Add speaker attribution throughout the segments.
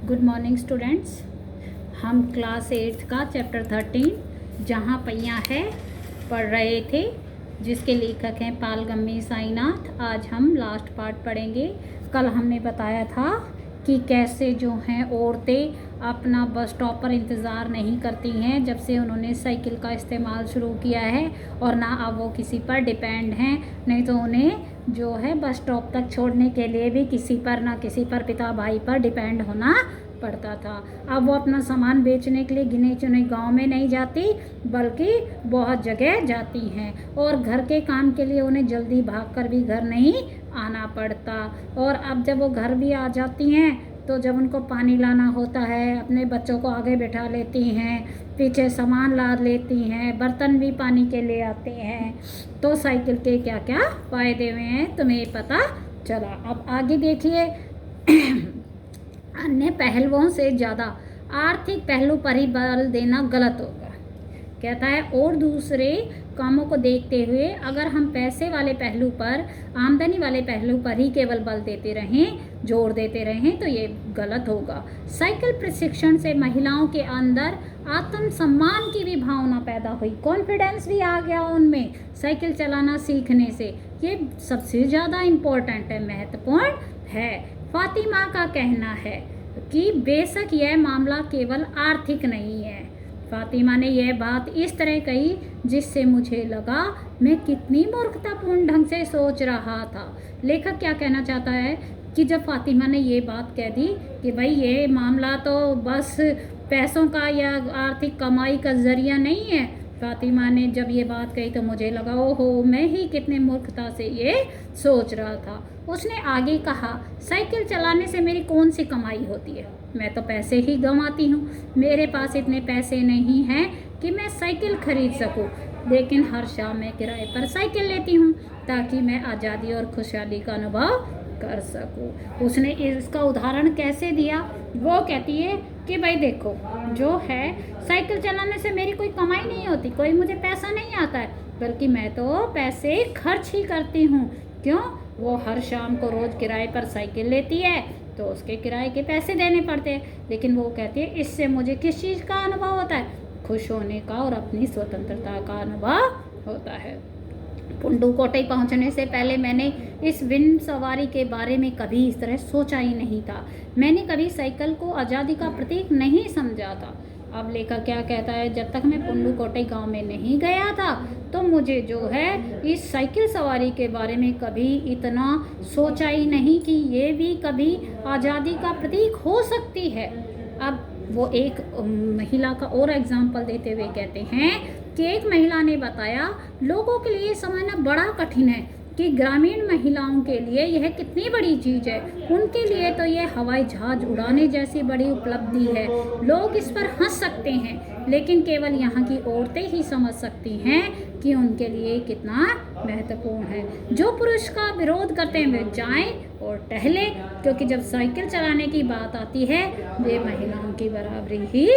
Speaker 1: Good morning students. हम class 8 का chapter 13 जहाँ पहिया है पढ़ रहे थे, जिसके लेखक हैं पालगम्मी साईनाथ। आज हम लास्ट पार्ट पढ़ेंगे। कल हमने बताया था कि कैसे जो हैं औरतें अपना बस स्टॉप पर इंतज़ार नहीं करती हैं जब से उन्होंने साइकिल का इस्तेमाल शुरू किया है, और ना अब वो किसी पर डिपेंड हैं। नहीं तो उन्हें जो है बस स्टॉप तक छोड़ने के लिए भी किसी पर पिता भाई पर डिपेंड होना पड़ता था। अब वो अपना सामान बेचने के लिए गिने चुने गांव में नहीं जाती, बल्कि बहुत जगह जाती हैं, और घर के काम के लिए उन्हें जल्दी भागकर भी घर नहीं आना पड़ता। और अब जब वो घर भी आ जाती हैं तो जब उनको पानी लाना होता है, अपने बच्चों को आगे बैठा लेती हैं, पीछे सामान ला लेती हैं, बर्तन भी पानी के ले आते हैं। तो साइकिल के क्या क्या फ़ायदे हुए हैं तुम्हें पता चला। अब आगे देखिए। अन्य पहलुओं से ज़्यादा आर्थिक पहलू पर ही बल देना गलत होगा। कहता है और दूसरे कामों को देखते हुए अगर हम पैसे वाले पहलू पर, आमदनी वाले पहलू पर ही केवल बल देते रहें, जोर देते रहें, तो ये गलत होगा। साइकिल प्रशिक्षण से महिलाओं के अंदर आत्मसम्मान की भी भावना पैदा हुई, कॉन्फिडेंस भी आ गया उनमें साइकिल चलाना सीखने से। ये सबसे ज़्यादा इम्पोर्टेंट है, महत्वपूर्ण है। फातिमा का कहना है कि बेशक यह मामला केवल आर्थिक नहीं है। फातिमा ने यह बात इस तरह कही जिससे मुझे लगा मैं कितनी मूर्खतापूर्ण ढंग से सोच रहा था। लेखक क्या कहना चाहता है कि जब फातिमा ने ये बात कह दी कि भाई ये मामला तो बस पैसों का या आर्थिक कमाई का जरिया नहीं है, फातिमा ने जब ये बात कही तो मुझे लगा ओहो मैं ही कितने मूर्खता से ये सोच रहा था। उसने आगे कहा, साइकिल चलाने से मेरी कौन सी कमाई होती है? मैं तो पैसे ही गंवाती हूँ। मेरे पास इतने पैसे नहीं हैं कि मैं साइकिल खरीद सकूँ, लेकिन हर शाम मैं किराए पर साइकिल लेती हूँ ताकि मैं आज़ादी और खुशहाली का अनुभव कर सकूँ। उसने इसका उदाहरण कैसे दिया? वो कहती है कि भाई देखो, जो है साइकिल चलाने से मेरी कोई कमाई नहीं होती, कोई मुझे पैसा नहीं आता है, बल्कि मैं तो पैसे खर्च ही करती हूँ। क्यों? वो हर शाम को रोज़ किराए पर साइकिल लेती है तो उसके किराए के पैसे देने पड़ते हैं। लेकिन वो कहती है इससे मुझे किस चीज़ का अनुभव होता है? खुश होने का और अपनी स्वतंत्रता का अनुभव होता है। पुंडुकोट्टई पहुंचने से पहले मैंने इस विंड सवारी के बारे में कभी इस तरह सोचा ही नहीं था। मैंने कभी साइकिल को आज़ादी का प्रतीक नहीं समझा था। अब लेखक क्या कहता है, जब तक मैं पुंडुकोट्टई गांव में नहीं गया था तो मुझे जो है इस साइकिल सवारी के बारे में कभी इतना सोचा ही नहीं कि ये भी कभी आज़ादी का प्रतीक हो सकती है। अब वो एक महिला का और एग्जाम्पल देते हुए कहते हैं कि एक महिला ने बताया, लोगों के लिए समझना बड़ा कठिन है कि ग्रामीण महिलाओं के लिए यह कितनी बड़ी चीज़ है। उनके लिए तो यह हवाई जहाज उड़ाने जैसी बड़ी उपलब्धि है। लोग इस पर हंस सकते हैं, लेकिन केवल यहाँ की औरतें ही समझ सकती हैं कि उनके लिए कितना महत्वपूर्ण है। जो पुरुष का विरोध करते हैं वे जाएं और टहलें, क्योंकि जब साइकिल चलाने की बात आती है वे महिलाओं की बराबरी ही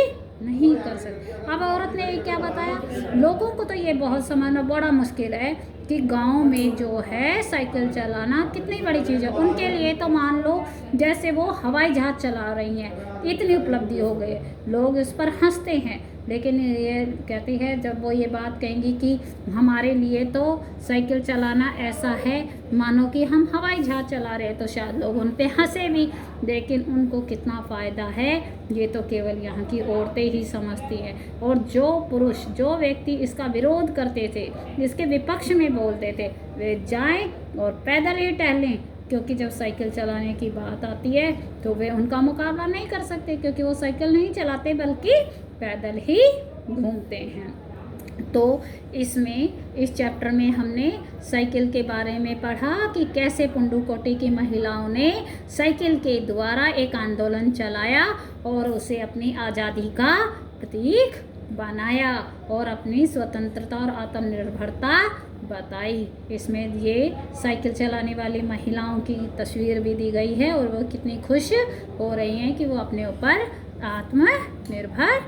Speaker 1: नहीं कर सकते। अब औरत ने क्या बताया, लोगों को तो ये बहुत समझना बड़ा मुश्किल है कि गांव में जो है साइकिल चलाना कितनी बड़ी चीज़ है। उनके लिए तो मान लो जैसे वो हवाई जहाज चला रही हैं, इतनी उपलब्धि हो गई है, लोग इस पर हंसते हैं। लेकिन ये कहती है, जब वो ये बात कहेंगी कि हमारे लिए तो साइकिल चलाना ऐसा है मानो कि हम हवाई जहाज चला रहे हैं, तो शायद लोग उन पे हंसे भी, लेकिन उनको कितना फ़ायदा है ये तो केवल यहाँ की औरतें ही समझती हैं। और जो पुरुष, जो व्यक्ति इसका विरोध करते थे, इसके विपक्ष में बोलते थे, वे जाएं और पैदल ही टहलें, क्योंकि जब साइकिल चलाने की बात आती है तो वे उनका मुकाबला नहीं कर सकते, क्योंकि वो साइकिल नहीं चलाते बल्कि पैदल ही घूमते हैं। तो इसमें इस चैप्टर में हमने साइकिल के बारे में पढ़ा कि कैसे पुंडुकोट्टई की महिलाओं ने साइकिल के द्वारा एक आंदोलन चलाया और उसे अपनी आज़ादी का प्रतीक बनाया और अपनी स्वतंत्रता और आत्मनिर्भरता बताई। इसमें ये साइकिल चलाने वाली महिलाओं की तस्वीर भी दी गई है और वो कितनी खुश हो रही हैं कि वो अपने ऊपर आत्मनिर्भर